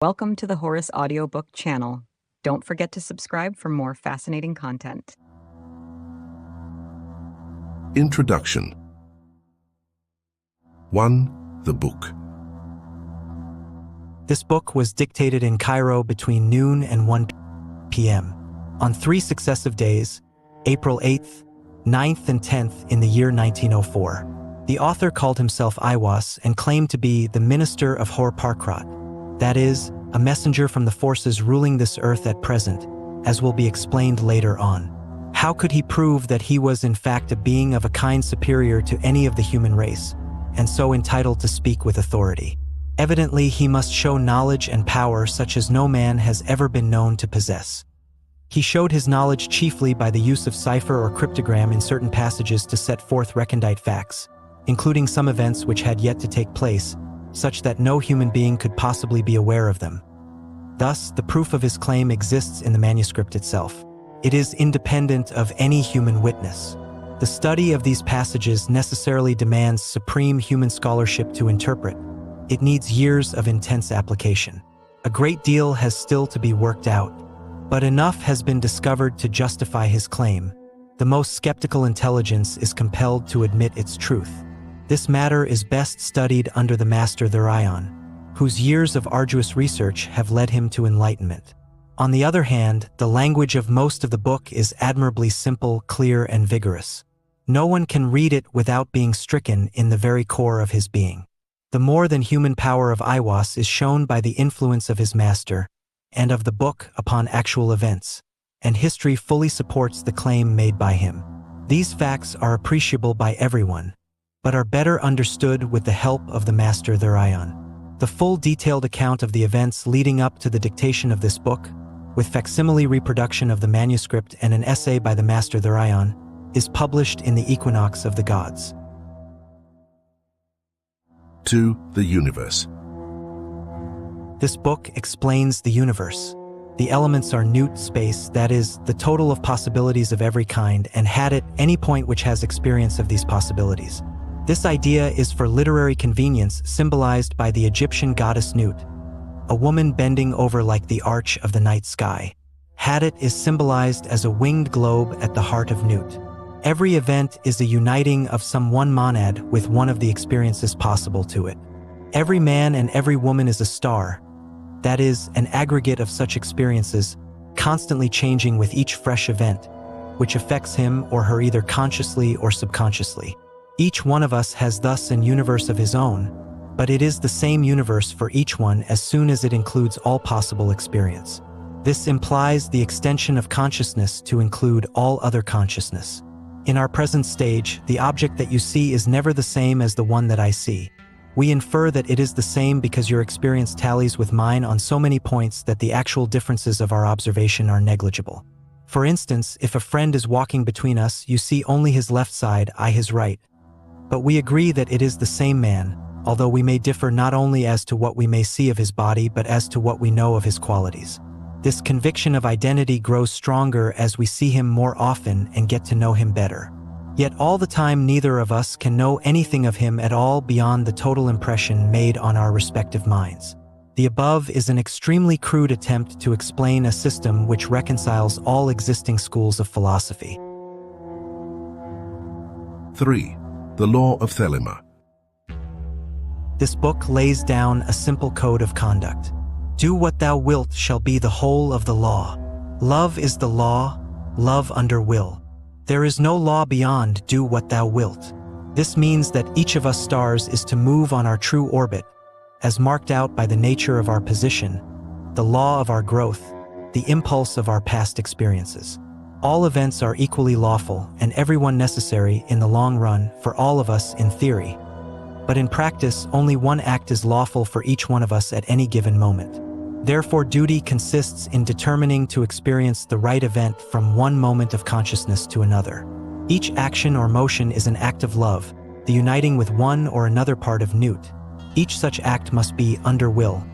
Welcome to the Horus Audiobook channel. Don't forget to subscribe for more fascinating content. Introduction 1. The book. This book was dictated in Cairo between noon and 1 p.m. on 3 successive days, April 8th, 9th, and 10th in the year 1904. The author called himself Iwas and claimed to be the minister of Hor-Parkrat, that is, a messenger from the forces ruling this earth at present, as will be explained later on. How could he prove that he was in fact a being of a kind superior to any of the human race, and so entitled to speak with authority? Evidently, he must show knowledge and power such as no man has ever been known to possess. He showed his knowledge chiefly by the use of cipher or cryptogram in certain passages to set forth recondite facts, including some events which had yet to take place, such that no human being could possibly be aware of them. Thus, the proof of his claim exists in the manuscript itself. It is independent of any human witness. The study of these passages necessarily demands supreme human scholarship to interpret. It needs years of intense application. A great deal has still to be worked out, but enough has been discovered to justify his claim. The most skeptical intelligence is compelled to admit its truth. This matter is best studied under the master Therion, whose years of arduous research have led him to enlightenment. On the other hand, the language of most of the book is admirably simple, clear, and vigorous. No one can read it without being stricken in the very core of his being. The more than human power of Iwas is shown by the influence of his master, and of the book upon actual events, and history fully supports the claim made by him. These facts are appreciable by everyone, but are better understood with the help of the master Therion. The full detailed account of the events leading up to the dictation of this book, with facsimile reproduction of the manuscript and an essay by the master Therion, is published in the Equinox of the Gods. 2. The universe. This book explains the universe. The elements are newt space, that is, the total of possibilities of every kind, and had at any point which has experience of these possibilities. This idea is for literary convenience symbolized by the Egyptian goddess Nut, a woman bending over like the arch of the night sky. Hadit is symbolized as a winged globe at the heart of Nut. Every event is a uniting of some one monad with one of the experiences possible to it. Every man and every woman is a star, that is, an aggregate of such experiences, constantly changing with each fresh event, which affects him or her either consciously or subconsciously. Each one of us has thus an universe of his own, but it is the same universe for each one as soon as it includes all possible experience. This implies the extension of consciousness to include all other consciousness. In our present stage, the object that you see is never the same as the one that I see. We infer that it is the same because your experience tallies with mine on so many points that the actual differences of our observation are negligible. For instance, if a friend is walking between us, you see only his left side, I his right. But we agree that it is the same man, although we may differ not only as to what we may see of his body but as to what we know of his qualities. This conviction of identity grows stronger as we see him more often and get to know him better. Yet all the time neither of us can know anything of him at all beyond the total impression made on our respective minds. The above is an extremely crude attempt to explain a system which reconciles all existing schools of philosophy. 3. The Law of Thelema. This book lays down a simple code of conduct. Do what thou wilt shall be the whole of the law. Love is the law, love under will. There is no law beyond do what thou wilt. This means that each of us stars is to move on our true orbit, as marked out by the nature of our position, the law of our growth, the impulse of our past experiences. All events are equally lawful and everyone necessary in the long run for all of us in theory. But in practice, only one act is lawful for each one of us at any given moment. Therefore, duty consists in determining to experience the right event from one moment of consciousness to another. Each action or motion is an act of love, the uniting with one or another part of Nut. Each such act must be under will,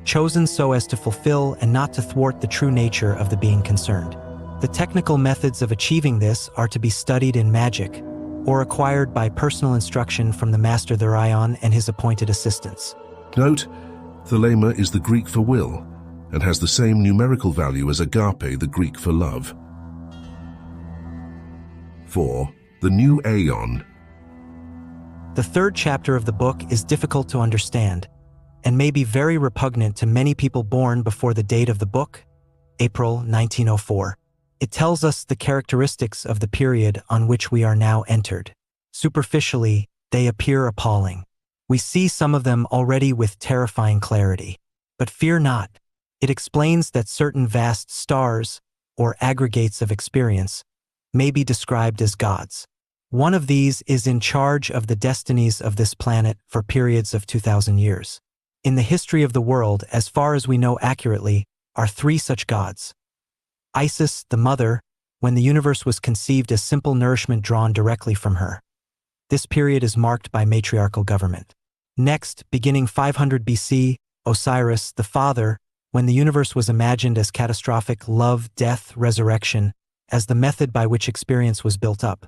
chosen so as to fulfill and not to thwart the true nature of the being concerned. The technical methods of achieving this are to be studied in magic, or acquired by personal instruction from the master Therion and his appointed assistants. Note, Thelema is the Greek for will and has the same numerical value as agape, the Greek for love. 4. The new aeon. The third chapter of the book is difficult to understand and may be very repugnant to many people born before the date of the book, April 1904. It tells us the characteristics of the period on which we are now entered. Superficially, they appear appalling. We see some of them already with terrifying clarity. But fear not. It explains that certain vast stars, or aggregates of experience, may be described as gods. One of these is in charge of the destinies of this planet for periods of 2,000 years. In the history of the world, as far as we know accurately, are 3 such gods. Isis, the mother, when the universe was conceived as simple nourishment drawn directly from her. This period is marked by matriarchal government. Next, beginning 500 BC, Osiris, the father, when the universe was imagined as catastrophic love, death, resurrection, as the method by which experience was built up.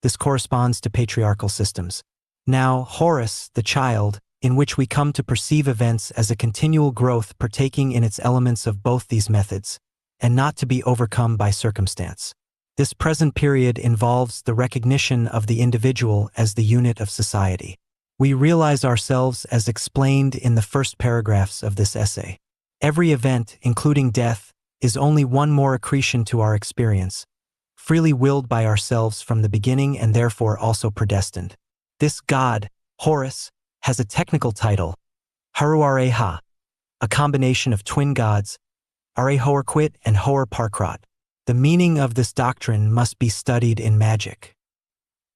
This corresponds to patriarchal systems. Now, Horus, the child, in which we come to perceive events as a continual growth partaking in its elements of both these methods, and not to be overcome by circumstance. This present period involves the recognition of the individual as the unit of society. We realize ourselves as explained in the first paragraphs of this essay. Every event, including death, is only one more accretion to our experience, freely willed by ourselves from the beginning and therefore also predestined. This god, Horus, has a technical title, Haru-Areha, a combination of twin gods, Are-Hoarquit and Hoar-Parkrot. The meaning of this doctrine must be studied in magic.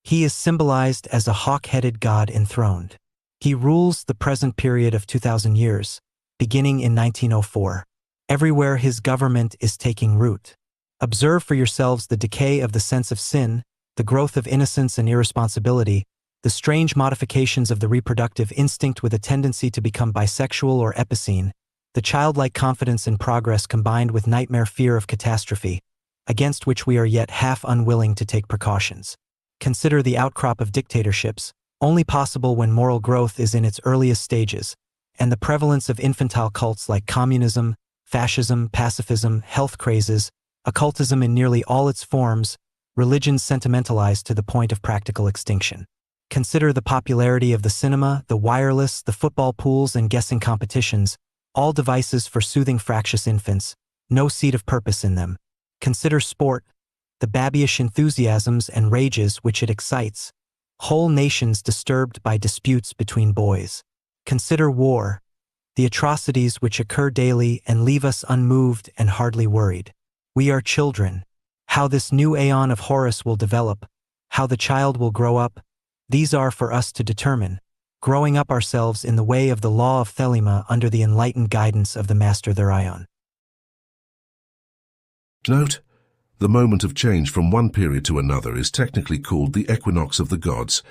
He is symbolized as a hawk-headed god enthroned. He rules the present period of 2,000 years, beginning in 1904. Everywhere his government is taking root. Observe for yourselves the decay of the sense of sin, the growth of innocence and irresponsibility, the strange modifications of the reproductive instinct with a tendency to become bisexual or epicene, the childlike confidence in progress combined with nightmare fear of catastrophe, against which we are yet half unwilling to take precautions. Consider the outcrop of dictatorships, only possible when moral growth is in its earliest stages, and the prevalence of infantile cults like communism, fascism, pacifism, health crazes, occultism in nearly all its forms, religions sentimentalized to the point of practical extinction. Consider the popularity of the cinema, the wireless, the football pools and guessing competitions, all devices for soothing fractious infants, no seed of purpose in them. Consider sport, the babyish enthusiasms and rages which it excites, whole nations disturbed by disputes between boys. Consider war, the atrocities which occur daily and leave us unmoved and hardly worried. We are children. How this new aeon of Horus will develop, how the child will grow up, these are for us to determine, growing up ourselves in the way of the law of Thelema under the enlightened guidance of the Master Therion. Note, the moment of change from one period to another is technically called the equinox of the gods.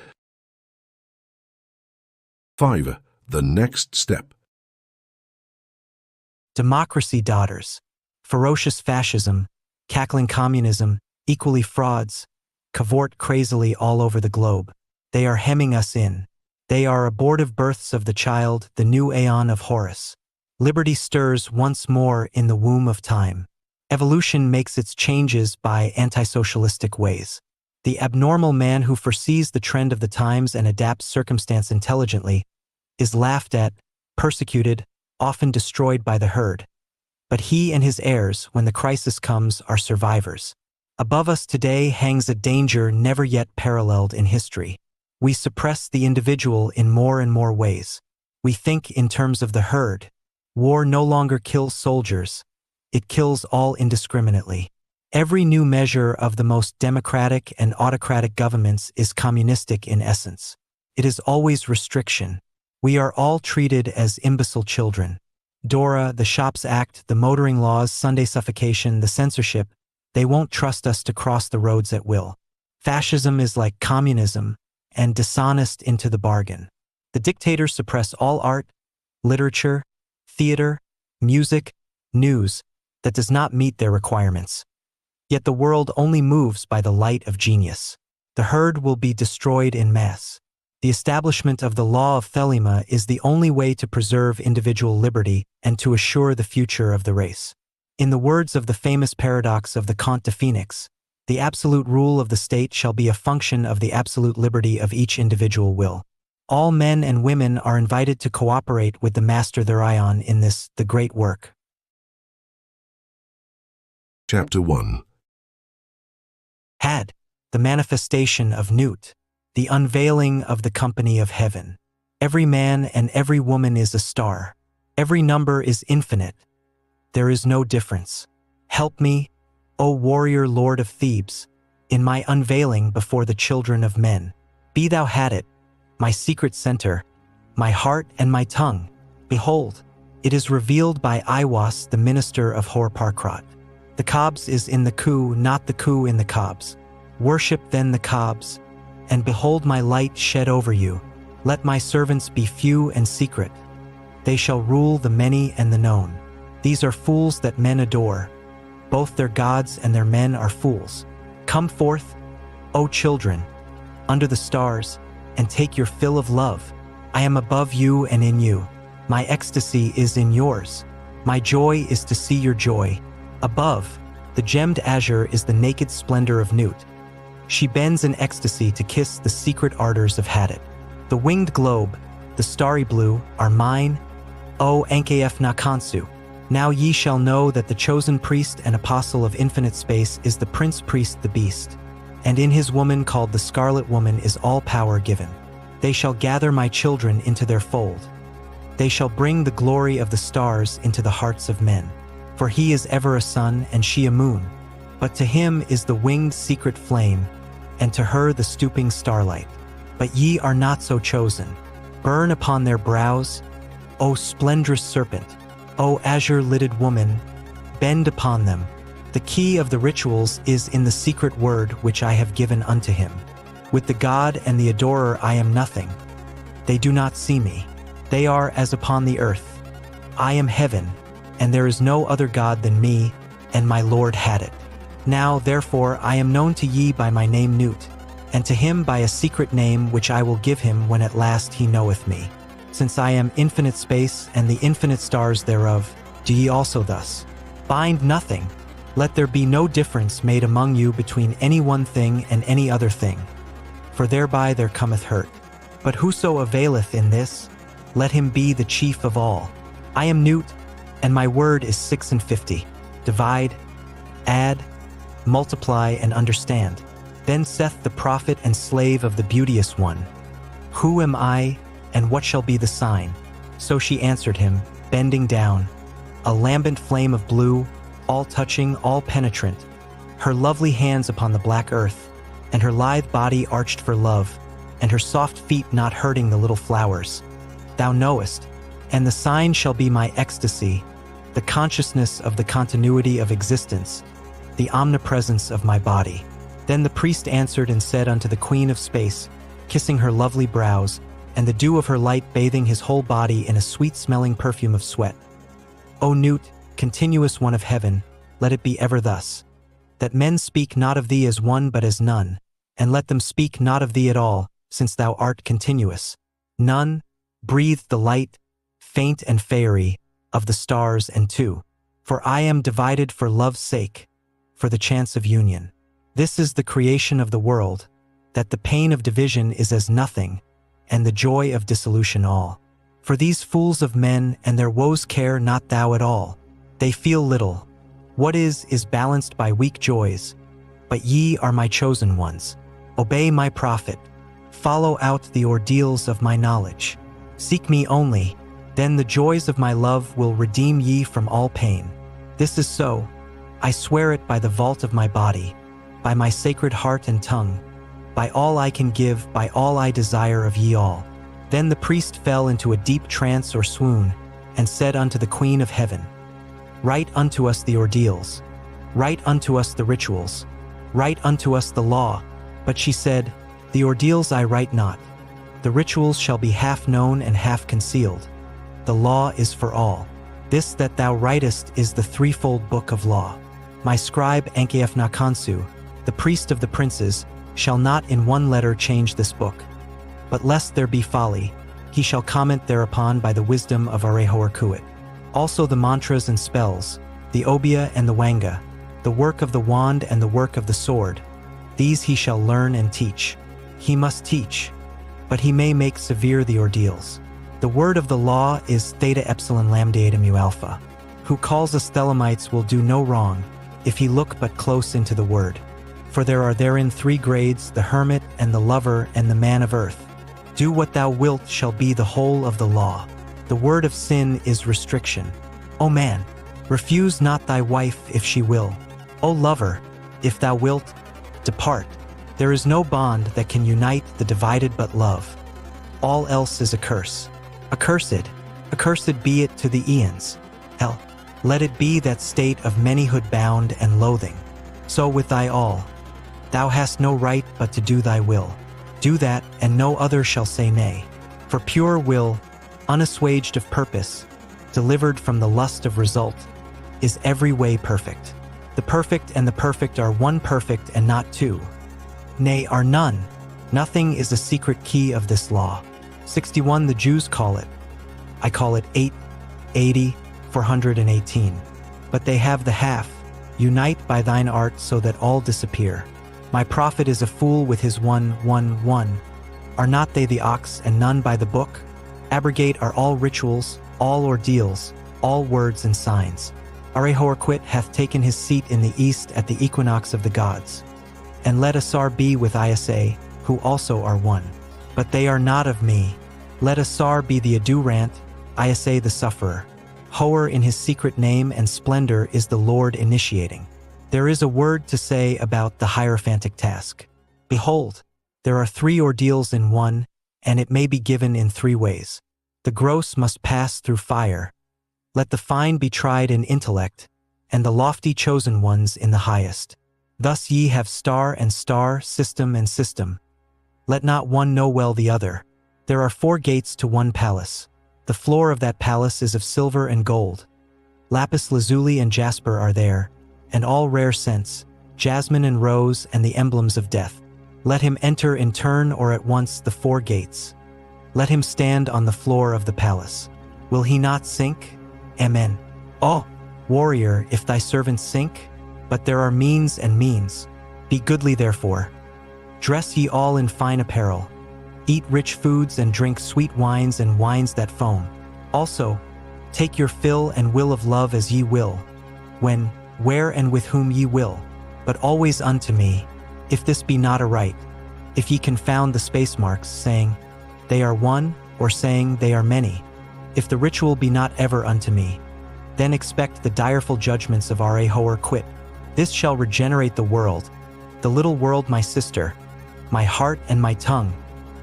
5. The next step. Democracy daughters, ferocious fascism, cackling communism, equally frauds, cavort crazily all over the globe. They are hemming us in. They are abortive births of the child, the new aeon of Horus. Liberty stirs once more in the womb of time. Evolution makes its changes by anti-socialistic ways. The abnormal man who foresees the trend of the times and adapts circumstance intelligently is laughed at, persecuted, often destroyed by the herd. But he and his heirs, when the crisis comes, are survivors. Above us today hangs a danger never yet paralleled in history. We suppress the individual in more and more ways. We think in terms of the herd. War no longer kills soldiers. It kills all indiscriminately. Every new measure of the most democratic and autocratic governments is communistic in essence. It is always restriction. We are all treated as imbecile children. DORA, the Shops Act, the motoring laws, Sunday suffocation, the censorship, they won't trust us to cross the roads at will. Fascism is like communism, and dishonest into the bargain. The dictators suppress all art, literature, theater, music, news that does not meet their requirements. Yet the world only moves by the light of genius. The herd will be destroyed in mass. The establishment of the law of Thelema is the only way to preserve individual liberty and to assure the future of the race. In the words of the famous paradox of the Comte de Phoenix, the absolute rule of the state shall be a function of the absolute liberty of each individual will. All men and women are invited to cooperate with the Master their Ion in this, the great work. Chapter 1. Had, the manifestation of Newt, the unveiling of the company of heaven. Every man and every woman is a star. Every number is infinite. There is no difference. Help me, O warrior lord of Thebes, in my unveiling before the children of men. Be thou had it, my secret center, my heart and my tongue. Behold, it is revealed by Iwas, the minister of Hor-Parkrat. The cobs is in the coup, not the coup in the cobs. Worship then the cobs, and behold my light shed over you. Let my servants be few and secret. They shall rule the many and the known. These are fools that men adore. Both their gods and their men are fools. Come forth, O children, under the stars, and take your fill of love. I am above you and in you. My ecstasy is in yours. My joy is to see your joy. Above, the gemmed azure is the naked splendor of Newt. She bends in ecstasy to kiss the secret ardors of Hadit. The winged globe, the starry blue, are mine, O Nkf Nakansu. Now ye shall know that the chosen priest and apostle of infinite space is the prince priest the beast, and in his woman called the scarlet woman is all power given. They shall gather my children into their fold. They shall bring the glory of the stars into the hearts of men. For he is ever a sun and she a moon, but to him is the winged secret flame, and to her the stooping starlight. But ye are not so chosen. Burn upon their brows, O splendrous serpent, O azure-lidded woman, bend upon them. The key of the rituals is in the secret word which I have given unto him. With the god and the adorer I am nothing. They do not see me. They are as upon the earth. I am heaven, and there is no other god than me, and my Lord had it. Now, therefore, I am known to ye by my name Newt, and to him by a secret name which I will give him when at last he knoweth me. Since I am infinite space and the infinite stars thereof, do ye also thus. Bind nothing. Let there be no difference made among you between any one thing and any other thing, for thereby there cometh hurt. But whoso availeth in this, let him be the chief of all. I am Newt, and my word is 56. Divide, add, multiply, and understand. Then saith the prophet and slave of the beauteous one, Who am I, and what shall be the sign? So she answered him, bending down, a lambent flame of blue, all touching, all penetrant, her lovely hands upon the black earth, and her lithe body arched for love, and her soft feet not hurting the little flowers. Thou knowest, and the sign shall be my ecstasy, the consciousness of the continuity of existence, the omnipresence of my body. Then the priest answered and said unto the queen of space, kissing her lovely brows, and the dew of her light bathing his whole body in a sweet-smelling perfume of sweat. O Newt, continuous one of heaven, let it be ever thus, that men speak not of thee as one but as none, and let them speak not of thee at all, since thou art continuous. None breathed the light, faint and fairy, of the stars and two. For I am divided for love's sake, for the chance of union. This is the creation of the world, that the pain of division is as nothing, and the joy of dissolution all. For these fools of men and their woes care not thou at all. They feel little. What is balanced by weak joys. But ye are my chosen ones. Obey my prophet. Follow out the ordeals of my knowledge. Seek me only, then the joys of my love will redeem ye from all pain. This is so. I swear it by the vault of my body, by my sacred heart and tongue, by all I can give, by all I desire of ye all. Then the priest fell into a deep trance or swoon, and said unto the Queen of Heaven, Write unto us the ordeals, write unto us the rituals, write unto us the law. But she said, The ordeals I write not. The rituals shall be half known and half concealed. The law is for all. This that thou writest is the threefold book of law. My scribe Nkf Nakansu, the priest of the princes, shall not in one letter change this book. But lest there be folly, he shall comment thereupon by the wisdom of Aleister. Also the mantras and spells, the obia and the wanga, the work of the wand and the work of the sword, these he shall learn and teach. He must teach, but he may make severe the ordeals. The word of the law is theta epsilon lambda eta mu alpha. Who calls us Thelemites will do no wrong, if he look but close into the word. For there are therein 3 grades, the hermit and the lover and the man of earth. Do what thou wilt shall be the whole of the law. The word of sin is restriction. O man, refuse not thy wife if she will. O lover, if thou wilt, depart. There is no bond that can unite the divided but love. All else is a curse. Accursed be it to the eons. Hell, let it be that state of manyhood bound and loathing. So with thy all, thou hast no right but to do thy will. Do that, and no other shall say nay. For pure will, unassuaged of purpose, delivered from the lust of result, is every way perfect. The perfect and the perfect are one perfect and not two. Nay, are none. Nothing is a secret key of this law. 61 the Jews call it. I call it 8, 80, 418. But they have the half. Unite by thine art so that all disappear. My prophet is a fool with his 1. Are not they the ox and none by the book? Abrogate are all rituals, all ordeals, all words and signs. Aleister hath taken his seat in the east at the equinox of the gods. And let Asar be with Isa, who also are one. But they are not of me. Let Asar be the adurant, Isa the sufferer. Hoer in his secret name and splendor is the Lord initiating. There is a word to say about the hierophantic task. Behold, there are 3 ordeals in one, and it may be given in 3 ways. The gross must pass through fire. Let the fine be tried in intellect, and the lofty chosen ones in the highest. Thus ye have star and star, system and system. Let not one know well the other. There are 4 gates to one palace. The floor of that palace is of silver and gold. Lapis lazuli and jasper are there, and all rare scents, jasmine and rose and the emblems of death. Let him enter in turn or at once the 4 gates. Let him stand on the floor of the palace. Will he not sink? Amen. Oh, warrior, if thy servants sink? But there are means and means. Be goodly therefore. Dress ye all in fine apparel. Eat rich foods and drink sweet wines and wines that foam. Also, take your fill and will of love as ye will, when, where and with whom ye will, but always unto me, if this be not aright, if ye confound the space marks, saying, they are one, or saying they are many, if the ritual be not ever unto me, then expect the direful judgments of Aleister. This shall regenerate the world, the little world my sister, my heart and my tongue,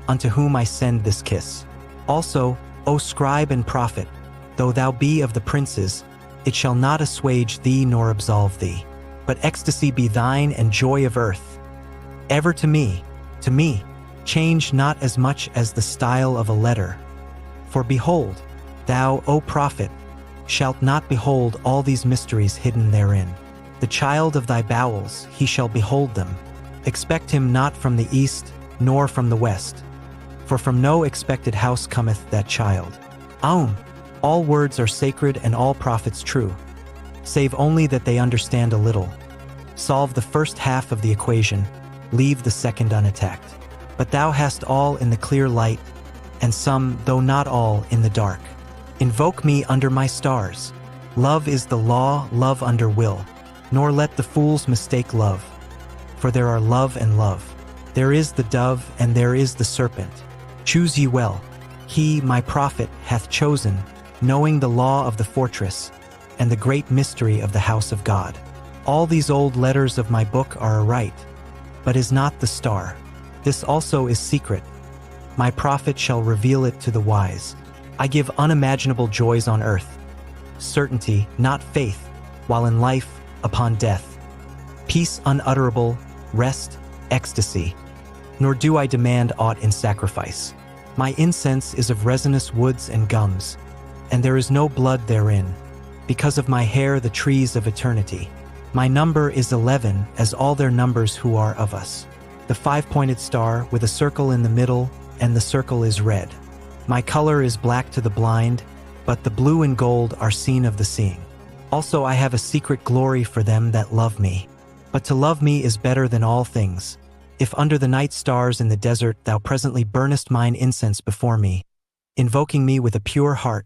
unto whom I send this kiss. Also, O scribe and prophet, though thou be of the princes, it shall not assuage thee nor absolve thee, but ecstasy be thine and joy of earth. Ever to me, change not as much as the style of a letter. For behold, thou, O prophet, shalt not behold all these mysteries hidden therein. The child of thy bowels, he shall behold them. Expect him not from the east, nor from the west. For from no expected house cometh that child. Aum, all words are sacred and all prophets true, save only that they understand a little. Solve the first half of the equation, leave the second unattacked. But thou hast all in the clear light, and some, though not all, in the dark. Invoke me under my stars. Love is the law, love under will. Nor let the fools mistake love. For there are love and love. There is the dove and there is the serpent. Choose ye well. He, my prophet, hath chosen, knowing the law of the fortress, and the great mystery of the house of God. All these old letters of my book are aright, but is not the star. This also is secret. My prophet shall reveal it to the wise. I give unimaginable joys on earth. Certainty, not faith, while in life, upon death. Peace unutterable, rest, ecstasy. Nor do I demand aught in sacrifice. My incense is of resinous woods and gums, and there is no blood therein, because of my hair the trees of eternity. My number is 11, as all their numbers who are of us. The 5-pointed star, with a circle in the middle, and the circle is red. My color is black to the blind, but the blue and gold are seen of the seeing. Also I have a secret glory for them that love me. But to love me is better than all things. If under the night stars in the desert thou presently burnest mine incense before me, invoking me with a pure heart,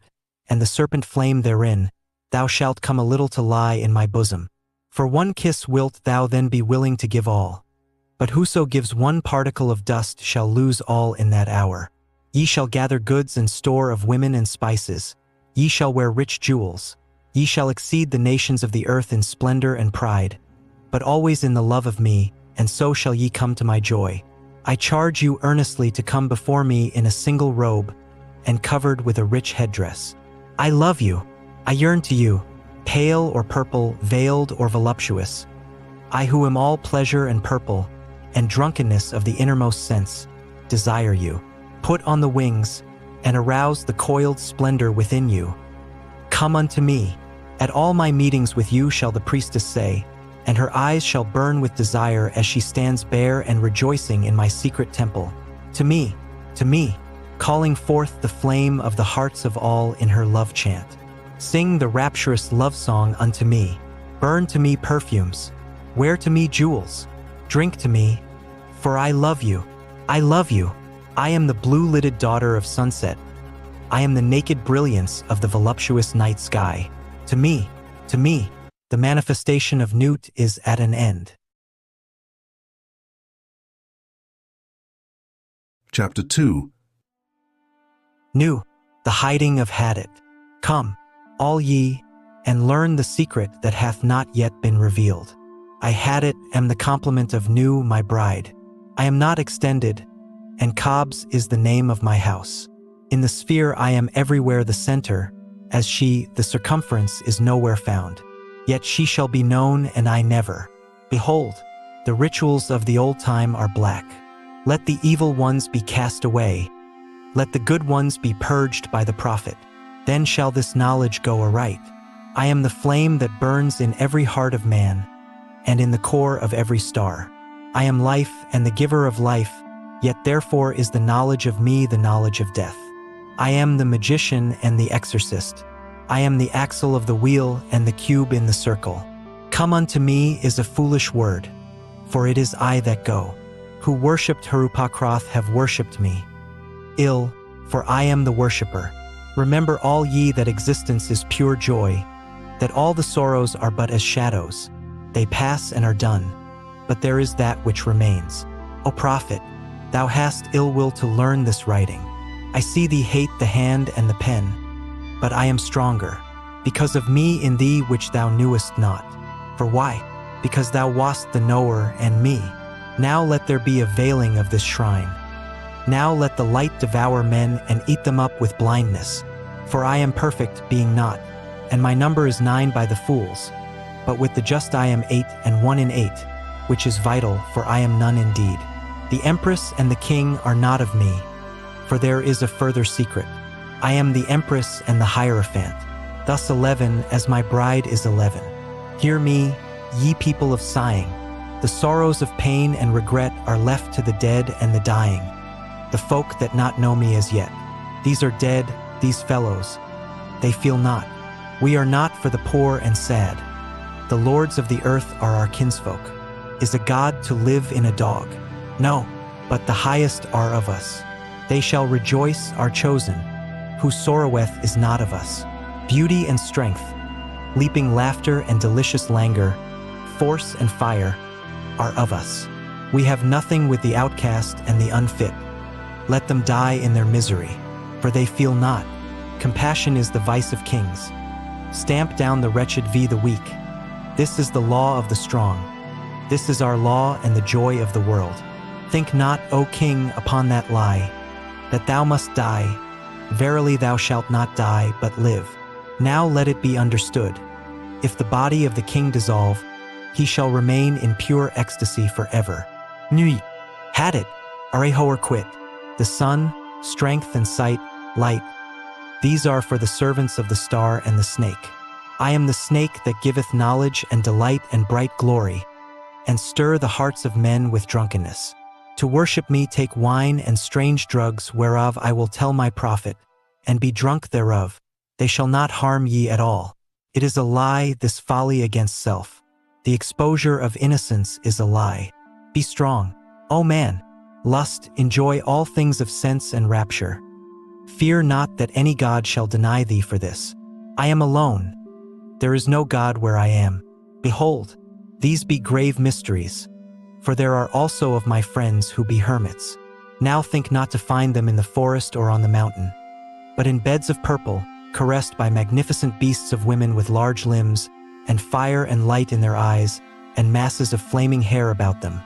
and the serpent flame therein, thou shalt come a little to lie in my bosom. For one kiss wilt thou then be willing to give all. But whoso gives one particle of dust shall lose all in that hour. Ye shall gather goods and store of women and spices. Ye shall wear rich jewels. Ye shall exceed the nations of the earth in splendor and pride, but always in the love of me, and so shall ye come to my joy. I charge you earnestly to come before me in a single robe, and covered with a rich headdress. I love you. I yearn to you, pale or purple, veiled or voluptuous. I who am all pleasure and purple, and drunkenness of the innermost sense, desire you. Put on the wings, and arouse the coiled splendor within you. Come unto me. At all my meetings with you shall the priestess say, and her eyes shall burn with desire as she stands bare and rejoicing in my secret temple. To me, calling forth the flame of the hearts of all in her love chant. Sing the rapturous love song unto me. Burn to me perfumes. Wear to me jewels. Drink to me, for I love you. I love you. I am the blue-lidded daughter of sunset. I am the naked brilliance of the voluptuous night sky. To me, the manifestation of Newt is at an end. Chapter 2. Nu, the hiding of Hadit. Come, all ye, and learn the secret that hath not yet been revealed. I Hadit am the complement of Nu, my bride. I am not extended, and Cobbs is the name of my house. In the sphere I am everywhere the center, as she, the circumference, is nowhere found. Yet she shall be known, and I never. Behold, the rituals of the old time are black. Let the evil ones be cast away. Let the good ones be purged by the prophet. Then shall this knowledge go aright. I am the flame that burns in every heart of man, and in the core of every star. I am life and the giver of life, yet therefore is the knowledge of me the knowledge of death. I am the magician and the exorcist. I am the axle of the wheel and the cube in the circle. Come unto me is a foolish word, for it is I that go. Who worshipped Harupakroth have worshipped me. Ill, for I am the worshipper. Remember all ye that existence is pure joy, that all the sorrows are but as shadows. They pass and are done, but there is that which remains. O prophet, thou hast ill will to learn this writing. I see thee hate the hand and the pen, but I am stronger, because of me in thee which thou knewest not. For why? Because thou wast the knower and me. Now let there be a veiling of this shrine. Now let the light devour men and eat them up with blindness. For I am perfect, being not, and my number is 9 by the fools. But with the just I am 8 and 1 in 8, which is vital, for I am none indeed. The empress and the king are not of me, for there is a further secret. I am the empress and the hierophant. Thus 11, as my bride is 11. Hear me, ye people of sighing. The sorrows of pain and regret are left to the dead and the dying, the folk that not know me as yet. These are dead, these fellows. They feel not. We are not for the poor and sad. The lords of the earth are our kinsfolk. Is a god to live in a dog? No, but the highest are of us. They shall rejoice, are chosen. Who sorroweth is not of us. Beauty and strength, leaping laughter and delicious languor, force and fire, are of us. We have nothing with the outcast and the unfit. Let them die in their misery, for they feel not. Compassion is the vice of kings. Stamp down the wretched v the weak. This is the law of the strong. This is our law and the joy of the world. Think not, O king, upon that lie, that thou must die. Verily thou shalt not die, but live. Now let it be understood. If the body of the king dissolve, he shall remain in pure ecstasy forever. Nui, Hadit, Arehor quit. The sun, strength and sight, light. These are for the servants of the star and the snake. I am the snake that giveth knowledge and delight and bright glory, and stir the hearts of men with drunkenness. To worship me take wine and strange drugs, whereof I will tell my prophet, and be drunk thereof. They shall not harm ye at all. It is a lie, this folly against self. The exposure of innocence is a lie. Be strong, O man. Lust, enjoy all things of sense and rapture. Fear not that any God shall deny thee for this. I am alone. There is no God where I am. Behold, these be grave mysteries. For there are also of my friends who be hermits. Now think not to find them in the forest or on the mountain, but in beds of purple, caressed by magnificent beasts of women with large limbs, and fire and light in their eyes, and masses of flaming hair about them.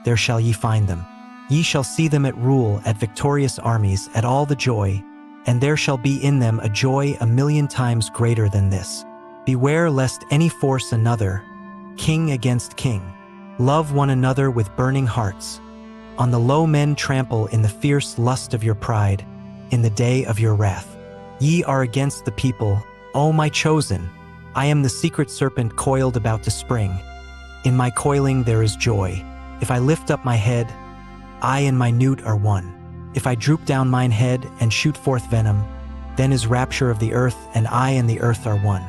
There shall ye find them. Ye shall see them at rule, at victorious armies, at all the joy, and there shall be in them a joy 1,000,000 times greater than this. Beware lest any force another, king against king. Love one another with burning hearts. On the low men trample in the fierce lust of your pride, in the day of your wrath. Ye are against the people, O my chosen. I am the secret serpent coiled about to spring. In my coiling there is joy. If I lift up my head, I and my newt are one. If I droop down mine head and shoot forth venom, then is rapture of the earth, and I and the earth are one.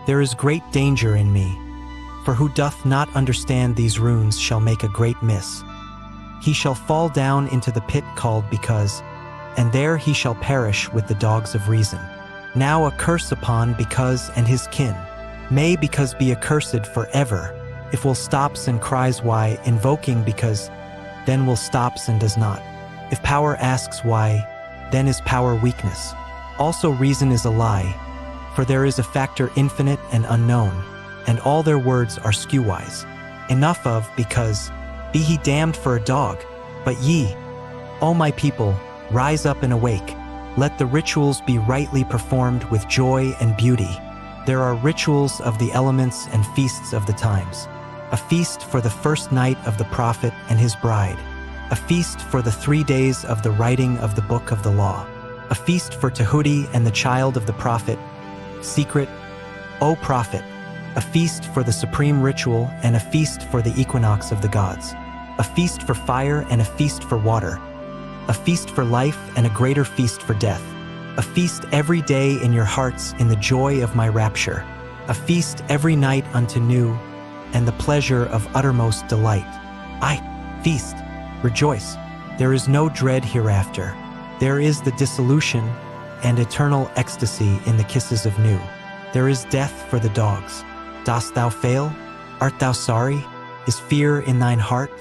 There is great danger in me, for who doth not understand these runes shall make a great miss. He shall fall down into the pit called Because, and there he shall perish with the dogs of reason. Now a curse upon Because and his kin. May Because be accursed forever. If will stops and cries why, invoking Because, then will stops and does not. If power asks why, then is power weakness. Also reason is a lie, for there is a factor infinite and unknown, and all their words are skewwise. Enough of Because, be he damned for a dog. But ye, O my people, rise up and awake. Let the rituals be rightly performed with joy and beauty. There are rituals of the elements and feasts of the times. A feast for the first night of the prophet and his bride. A feast for the 3 days of the writing of the book of the law. A feast for Tahudi and the child of the prophet. Secret, O prophet. A feast for the supreme ritual and a feast for the equinox of the gods. A feast for fire and a feast for water. A feast for life and a greater feast for death. A feast every day in your hearts in the joy of my rapture. A feast every night unto new and the pleasure of uttermost delight. I feast, rejoice. There is no dread hereafter. There is the dissolution and eternal ecstasy in the kisses of new. There is death for the dogs. Dost thou fail? Art thou sorry? Is fear in thine heart?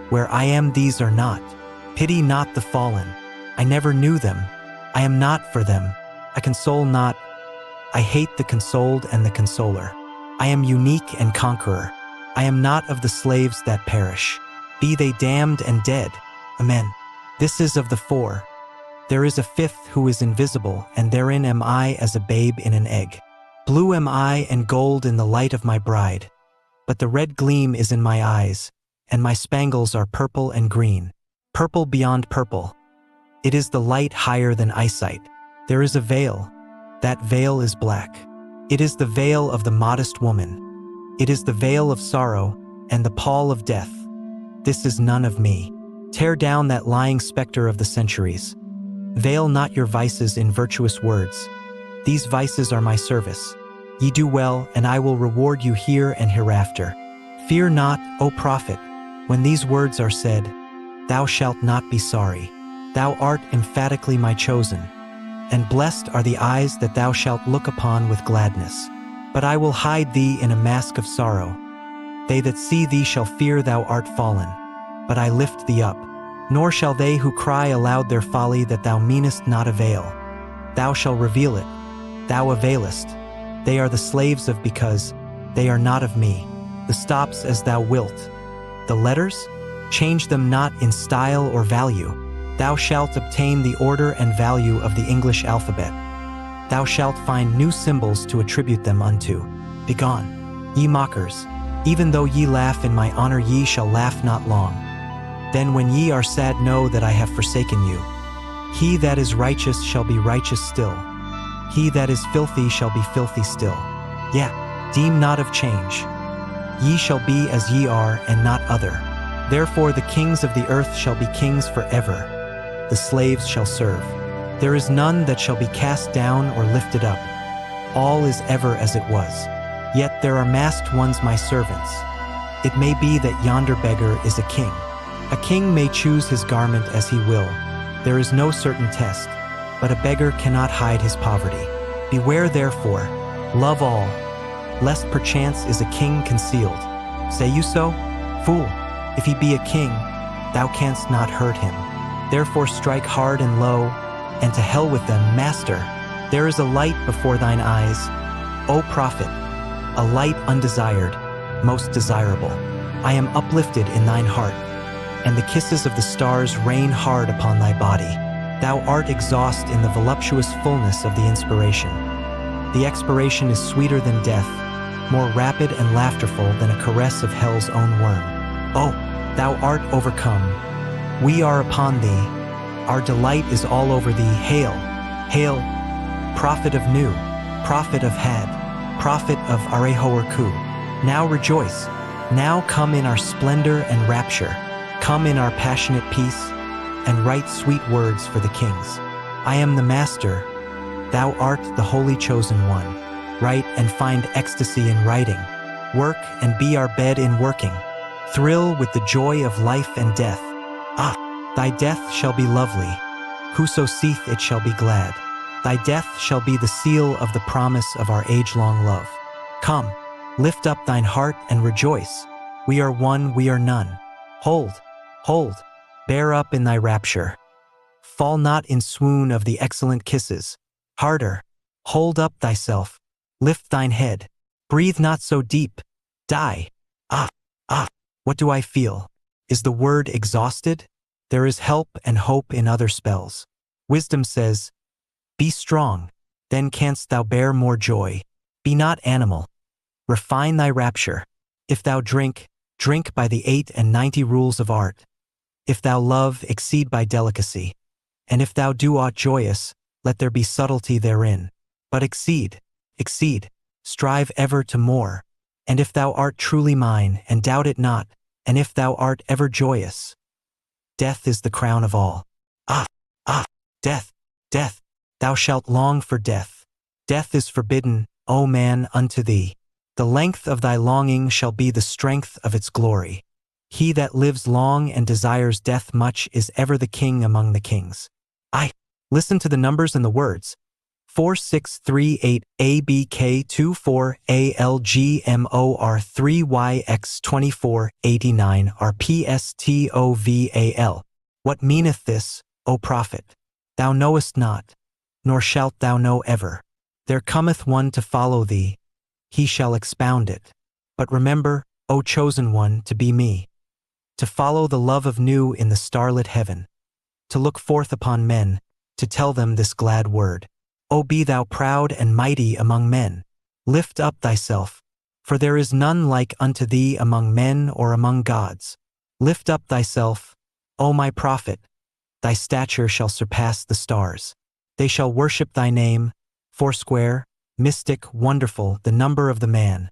Where I am these are not. Pity not the fallen. I never knew them. I am not for them. I console not. I hate the consoled and the consoler. I am unique and conqueror. I am not of the slaves that perish. Be they damned and dead. Amen. This is of the four. There is a fifth who is invisible, and therein am I as a babe in an egg. Blue am I and gold in the light of my bride. But the red gleam is in my eyes, and my spangles are purple and green. Purple beyond purple. It is the light higher than eyesight. There is a veil. That veil is black. It is the veil of the modest woman. It is the veil of sorrow and the pall of death. This is none of me. Tear down that lying specter of the centuries. Veil not your vices in virtuous words. These vices are my service. Ye do well, and I will reward you here and hereafter. Fear not, O prophet, when these words are said, thou shalt not be sorry. Thou art emphatically my chosen, and blessed are the eyes that thou shalt look upon with gladness. But I will hide thee in a mask of sorrow. They that see thee shall fear thou art fallen, but I lift thee up. Nor shall they who cry aloud their folly that thou meanest not avail. Thou shalt reveal it. Thou availest. They are the slaves of Because, they are not of me. The stops as thou wilt. The letters? Change them not in style or value. Thou shalt obtain the order and value of the English alphabet. Thou shalt find new symbols to attribute them unto. Begone, ye mockers. Even though ye laugh in my honor, ye shall laugh not long. Then when ye are sad, know that I have forsaken you. He that is righteous shall be righteous still. He that is filthy shall be filthy still. Deem not of change. Ye shall be as ye are, and not other. Therefore the kings of the earth shall be kings forever. The slaves shall serve. There is none that shall be cast down or lifted up. All is ever as it was. Yet there are masked ones my servants. It may be that yonder beggar is a king. A king may choose his garment as he will. There is no certain test, but a beggar cannot hide his poverty. Beware therefore, love all, lest perchance is a king concealed. Say you so? Fool, if he be a king, thou canst not hurt him. Therefore strike hard and low, and to hell with them, master. There is a light before thine eyes, O prophet, a light undesired, most desirable. I am uplifted in thine heart, and the kisses of the stars rain hard upon thy body. Thou art exhaust in the voluptuous fullness of the inspiration. The expiration is sweeter than death, more rapid and laughterful than a caress of hell's own worm. Oh, thou art overcome. We are upon thee. Our delight is all over thee. Hail, hail, prophet of Nu, prophet of Had, prophet of Arehoarku. Now rejoice. Now come in our splendor and rapture. Come in our passionate peace, and write sweet words for the kings. I am the master. Thou art the holy chosen one. Write and find ecstasy in writing. Work and be our bed in working. Thrill with the joy of life and death. Ah, thy death shall be lovely. Whoso seeth it shall be glad. Thy death shall be the seal of the promise of our age-long love. Come, lift up thine heart and rejoice. We are one, we are none. Hold, hold, bear up in thy rapture. Fall not in swoon of the excellent kisses. Harder, hold up thyself. Lift thine head. Breathe not so deep. Die. Ah, ah, what do I feel? Is the word exhausted? There is help and hope in other spells. Wisdom says, be strong, then canst thou bear more joy. Be not animal. Refine thy rapture. If thou drink, drink by the 98 rules of art. If thou love, exceed by delicacy. And if thou do aught joyous, let there be subtlety therein. But exceed, exceed, strive ever to more. And if thou art truly mine, and doubt it not, and if thou art ever joyous, death is the crown of all. Ah, ah, death, death, thou shalt long for death. Death is forbidden, O man, unto thee. The length of thy longing shall be the strength of its glory. He that lives long and desires death much is ever the king among the kings. Listen to the numbers and the words. 4638 ABK 24 ALGMOR 3YX 24 89 RPSTOVAL. What meaneth this, O prophet? Thou knowest not, nor shalt thou know ever. There cometh one to follow thee, he shall expound it. But remember, O chosen one, to be me, to follow the love of Nu in the starlit heaven, to look forth upon men, to tell them this glad word. O be thou proud and mighty among men. Lift up thyself, for there is none like unto thee among men or among gods. Lift up thyself, O my prophet, thy stature shall surpass the stars. They shall worship thy name, foursquare, mystic, wonderful, the number of the man,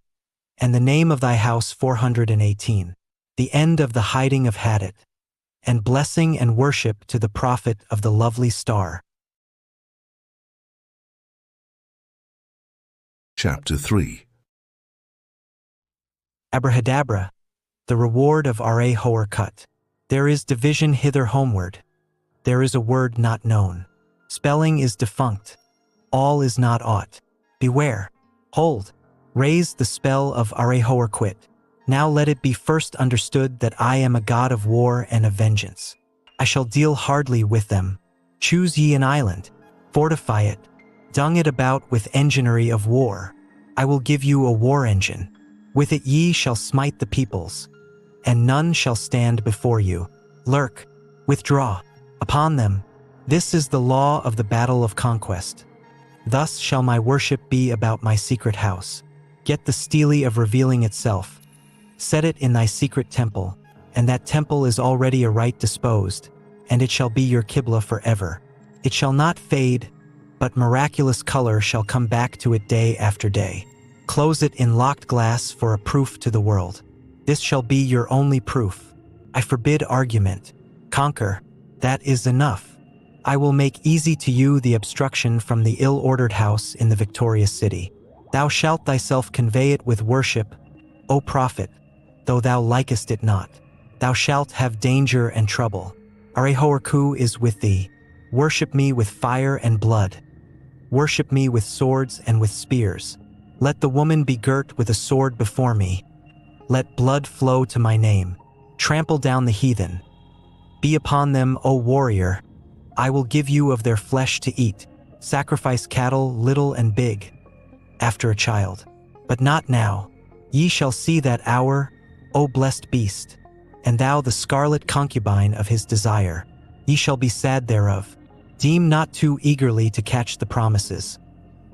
and the name of thy house 418, the end of the hiding of Hadit, and blessing and worship to the prophet of the lovely star. Chapter 3. Abrahadabra, the reward of Arehoarku. There is division hither homeward. There is a word not known. Spelling is defunct. All is not aught. Beware. Hold. Raise the spell of Arehoarku. Now let it be first understood that I am a god of war and of vengeance. I shall deal hardly with them. Choose ye an island. Fortify it. Dung it about with enginery of war. I will give you a war engine. With it ye shall smite the peoples, and none shall stand before you. Lurk, withdraw, upon them. This is the law of the battle of conquest. Thus shall my worship be about my secret house. Get the stele of revealing itself. Set it in thy secret temple, and that temple is already aright disposed, and it shall be your Qibla forever. It shall not fade, but miraculous color shall come back to it day after day. Close it in locked glass for a proof to the world. This shall be your only proof. I forbid argument. Conquer. That is enough. I will make easy to you the obstruction from the ill-ordered house in the victorious city. Thou shalt thyself convey it with worship, O prophet, though thou likest it not. Thou shalt have danger and trouble. Arehoarku is with thee. Worship me with fire and blood. Worship me with swords and with spears. Let the woman be girt with a sword before me. Let blood flow to my name. Trample down the heathen. Be upon them, O warrior. I will give you of their flesh to eat. Sacrifice cattle, little and big, after a child. But not now. Ye shall see that hour, O blessed beast, and thou the scarlet concubine of his desire. Ye shall be sad thereof. Deem not too eagerly to catch the promises.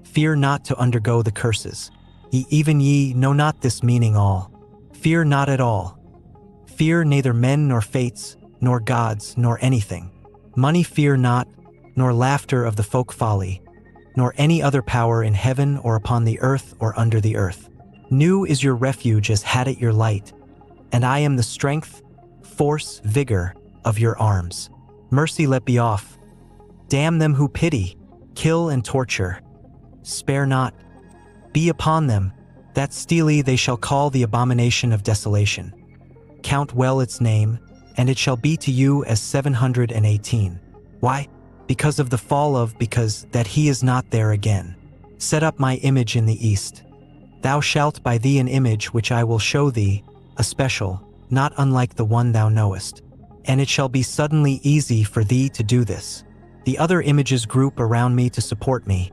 Fear not to undergo the curses. Even ye know not this meaning all. Fear not at all. Fear neither men nor fates, nor gods, nor anything. Money fear not, nor laughter of the folk folly, nor any other power in heaven or upon the earth or under the earth. New is your refuge as had it your light, and I am the strength, force, vigor of your arms. Mercy let be off. Damn them who pity, kill and torture. Spare not. Be upon them, that steely they shall call the abomination of desolation. Count well its name, and it shall be to you as 718. Why? Because of the fall of, because that he is not there again. Set up my image in the east. Thou shalt by thee an image which I will show thee, a special, not unlike the one thou knowest. And it shall be suddenly easy for thee to do this. The other images group around me to support me.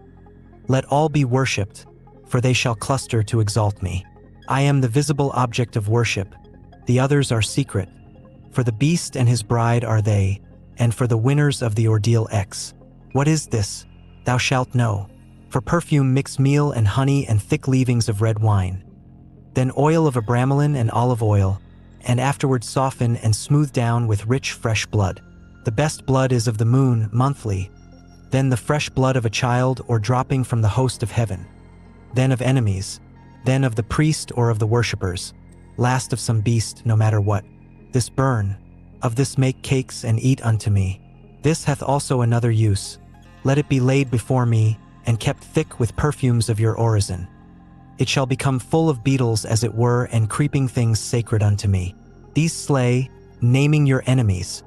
Let all be worshipped, for they shall cluster to exalt me. I am the visible object of worship. The others are secret. For the beast and his bride are they, and for the winners of the ordeal X. What is this? Thou shalt know. For perfume mix meal and honey and thick leavings of red wine. Then oil of abramelin and olive oil, and afterward soften and smooth down with rich fresh blood. The best blood is of the moon, monthly. Then the fresh blood of a child or dropping from the host of heaven. Then of enemies. Then of the priest or of the worshippers. Last of some beast, no matter what. This burn. Of this make cakes and eat unto me. This hath also another use. Let it be laid before me, and kept thick with perfumes of your orison. It shall become full of beetles as it were, and creeping things sacred unto me. These slay, naming your enemies,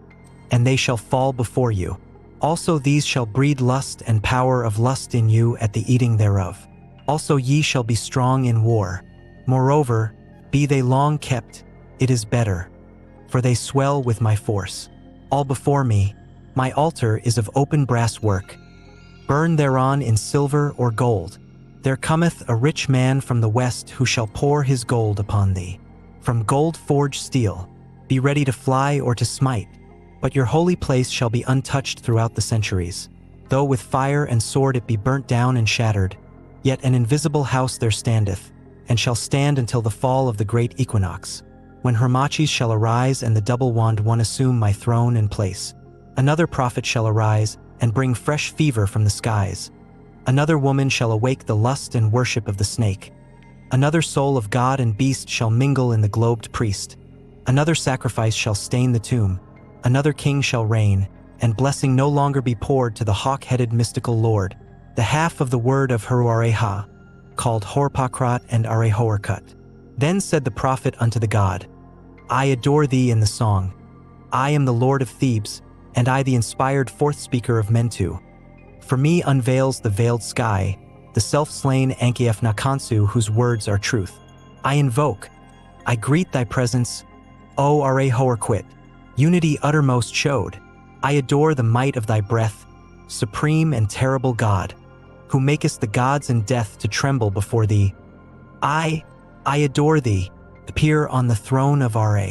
and they shall fall before you. Also these shall breed lust and power of lust in you at the eating thereof. Also ye shall be strong in war. Moreover, be they long kept, it is better, for they swell with my force. All before me, my altar is of open brass work. Burn thereon in silver or gold. There cometh a rich man from the west who shall pour his gold upon thee. From gold forged steel, be ready to fly or to smite. But your holy place shall be untouched throughout the centuries. Though with fire and sword it be burnt down and shattered, yet an invisible house there standeth, and shall stand until the fall of the great equinox, when Hermachis shall arise and the double-wand one assume my throne and place. Another prophet shall arise and bring fresh fever from the skies. Another woman shall awake the lust and worship of the snake. Another soul of God and beast shall mingle in the globed priest. Another sacrifice shall stain the tomb. Another king shall reign, and blessing no longer be poured to the hawk-headed mystical lord, the half of the word of Heruareha, called Horpakrat and Arehoarkut. Then said the prophet unto the god, I adore thee in the song. I am the lord of Thebes, and I the inspired fourth speaker of Mentu. For me unveils the veiled sky, the self-slain Ankief Nakansu whose words are truth. I invoke, I greet thy presence, O Arehoarquit, unity uttermost showed. I adore the might of thy breath, supreme and terrible God, who makest the gods and death to tremble before thee. I adore thee, appear on the throne of Ra.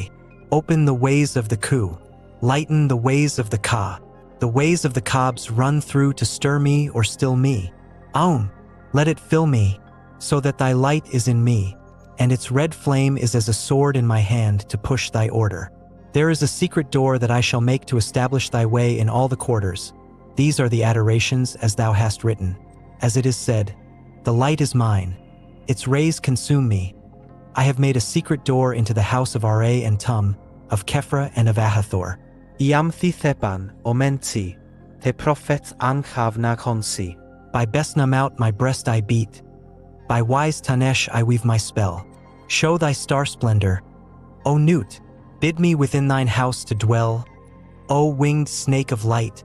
Open the ways of the Ku, lighten the ways of the Ka. The ways of the Kabs run through to stir me or still me. Aum, let it fill me, so that thy light is in me, and its red flame is as a sword in my hand to push thy order. There is a secret door that I shall make to establish thy way in all the quarters. These are the adorations as thou hast written. As it is said, the light is mine, its rays consume me. I have made a secret door into the house of Ra and Tum, of Kephra and of Ahathor. Iamthi thepan, omenti, te prophet anchavna konsi. By Besnamout my breast I beat, by wise Tanesh I weave my spell. Show thy star splendor, O Newt, bid me within thine house to dwell. O winged snake of light,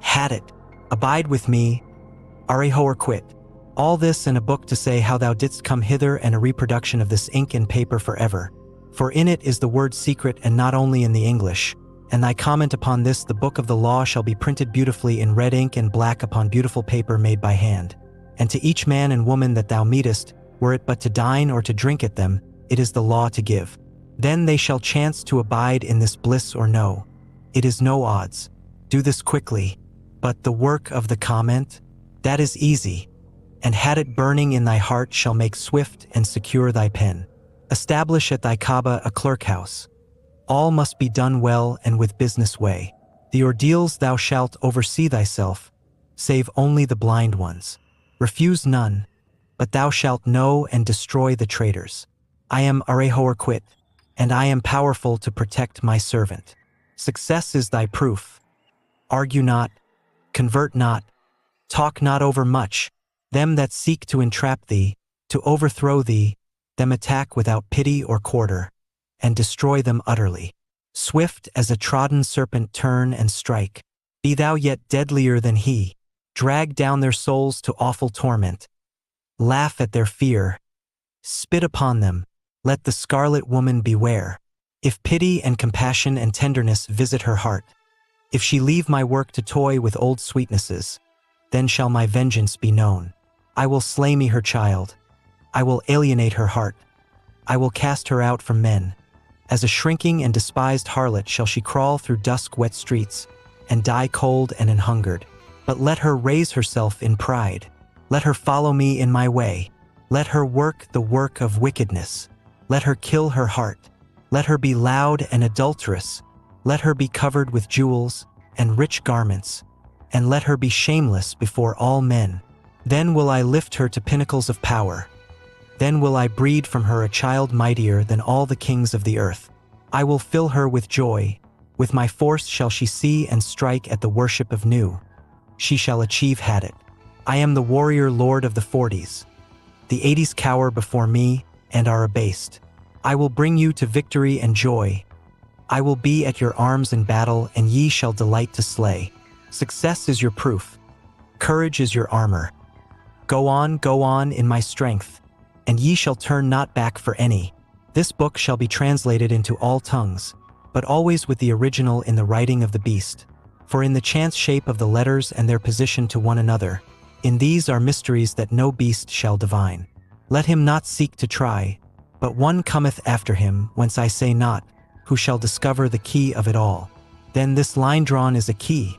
Hadit, abide with me, Arehorquit. All this in a book to say how thou didst come hither, and a reproduction of this ink and paper forever. For in it is the word secret, and not only in the English. And thy comment upon this, the book of the law, shall be printed beautifully in red ink and black upon beautiful paper made by hand. And to each man and woman that thou meetest, were it but to dine or to drink at them, it is the law to give. Then they shall chance to abide in this bliss or no. It is no odds. Do this quickly. But the work of the comment, that is easy. And had it burning in thy heart shall make swift and secure thy pen. Establish at thy Kaaba a clerk house. All must be done well and with business way. The ordeals thou shalt oversee thyself, save only the blind ones. Refuse none, but thou shalt know and destroy the traitors. I am Arehorquit, and I am powerful to protect my servant. Success is thy proof. Argue not, convert not, talk not over much. Them that seek to entrap thee, to overthrow thee, them attack without pity or quarter, and destroy them utterly. Swift as a trodden serpent turn and strike. Be thou yet deadlier than he. Drag down their souls to awful torment. Laugh at their fear. Spit upon them. Let the scarlet woman beware. If pity and compassion and tenderness visit her heart, if she leave my work to toy with old sweetnesses, then shall my vengeance be known. I will slay me her child. I will alienate her heart. I will cast her out from men. As a shrinking and despised harlot shall she crawl through dusk-wet streets, and die cold and an-hungered. But let her raise herself in pride. Let her follow me in my way. Let her work the work of wickedness. Let her kill her heart. Let her be loud and adulterous. Let her be covered with jewels and rich garments, and let her be shameless before all men. Then will I lift her to pinnacles of power. Then will I breed from her a child mightier than all the kings of the earth. I will fill her with joy. With my force shall she see and strike at the worship of Nu. She shall achieve Hadit. I am the warrior lord of the 40s. The 80s cower before me and are abased. I will bring you to victory and joy. I will be at your arms in battle, and ye shall delight to slay. Success is your proof. Courage is your armor. Go on in my strength, and ye shall turn not back for any. This book shall be translated into all tongues, but always with the original in the writing of the beast. For in the chance shape of the letters and their position to one another, in these are mysteries that no beast shall divine. Let him not seek to try, but one cometh after him, whence I say not, who shall discover the key of it all. Then this line drawn is a key.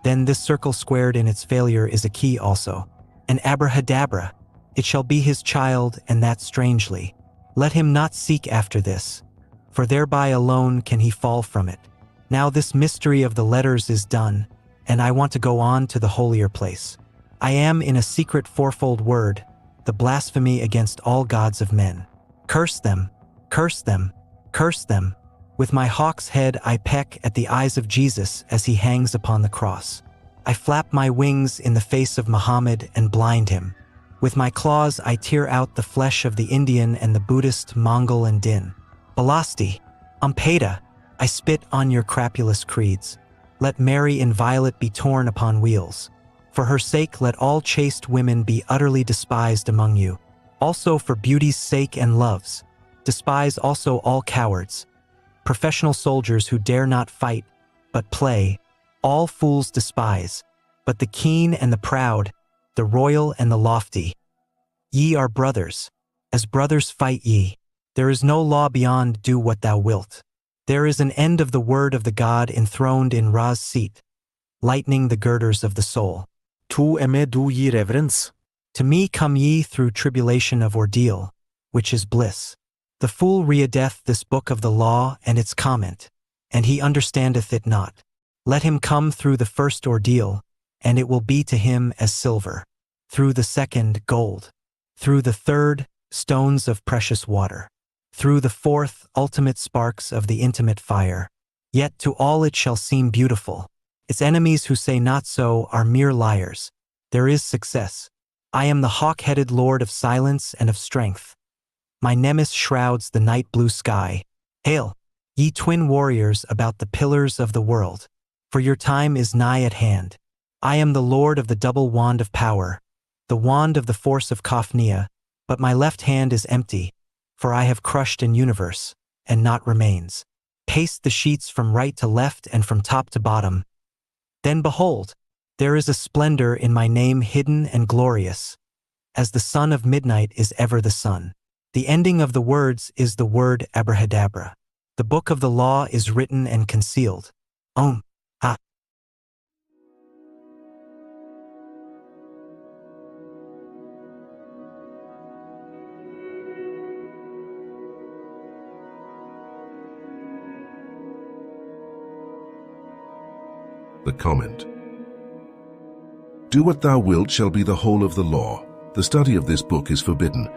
Then this circle squared in its failure is a key also. An abrahadabra, it shall be his child, and that strangely. Let him not seek after this, for thereby alone can he fall from it. Now this mystery of the letters is done, and I want to go on to the holier place. I am in a secret fourfold word, the blasphemy against all gods of men. Curse them, curse them, curse them. With my hawk's head I peck at the eyes of Jesus as he hangs upon the cross. I flap my wings in the face of Muhammad and blind him. With my claws I tear out the flesh of the Indian and the Buddhist, Mongol and Din. Balasti, Ampeda, I spit on your crapulous creeds. Let Mary in violet be torn upon wheels. For her sake let all chaste women be utterly despised among you. Also for beauty's sake and love's. Despise also all cowards. Professional soldiers who dare not fight, but play. All fools despise, but the keen and the proud, the royal and the lofty. Ye are brothers. As brothers fight ye. There is no law beyond do what thou wilt. There is an end of the word of the God enthroned in Ra's seat, lightening the girders of the soul. Tu eme do ye reverence? To me come ye through tribulation of ordeal, which is bliss. The fool readeth this book of the law and its comment, and he understandeth it not. Let him come through the first ordeal, and it will be to him as silver. Through the second, gold. Through the third, stones of precious water. through the fourth, ultimate sparks of the intimate fire. Yet to all it shall seem beautiful. Its enemies who say not so are mere liars. There is success. I am the hawk-headed lord of silence and of strength. My nemesis shrouds the night blue sky. Hail, ye twin warriors about the pillars of the world, for your time is nigh at hand. I am the lord of the double wand of power, the wand of the force of Kophnia, but my left hand is empty, for I have crushed an universe, and not remains. Paste the sheets from right to left and from top to bottom. Then behold, there is a splendor in my name hidden and glorious, as the sun of midnight is ever the sun. The ending of the words is the word abrahadabra. The book of the law is written and concealed. Om. Ha. The comment. Do what thou wilt shall be the whole of the law. The study of this book is forbidden.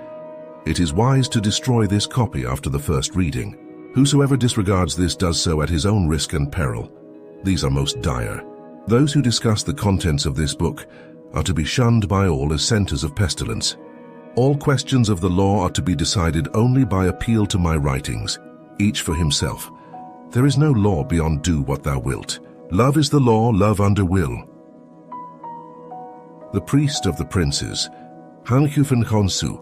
It is wise to destroy this copy after the first reading. Whosoever disregards this does so at his own risk and peril. These are most dire. Those who discuss the contents of this book are to be shunned by all as centers of pestilence. All questions of the law are to be decided only by appeal to my writings, each for himself. There is no law beyond do what thou wilt. Love is the law, love under will. The priest of the princes, Hankufen Khonsu,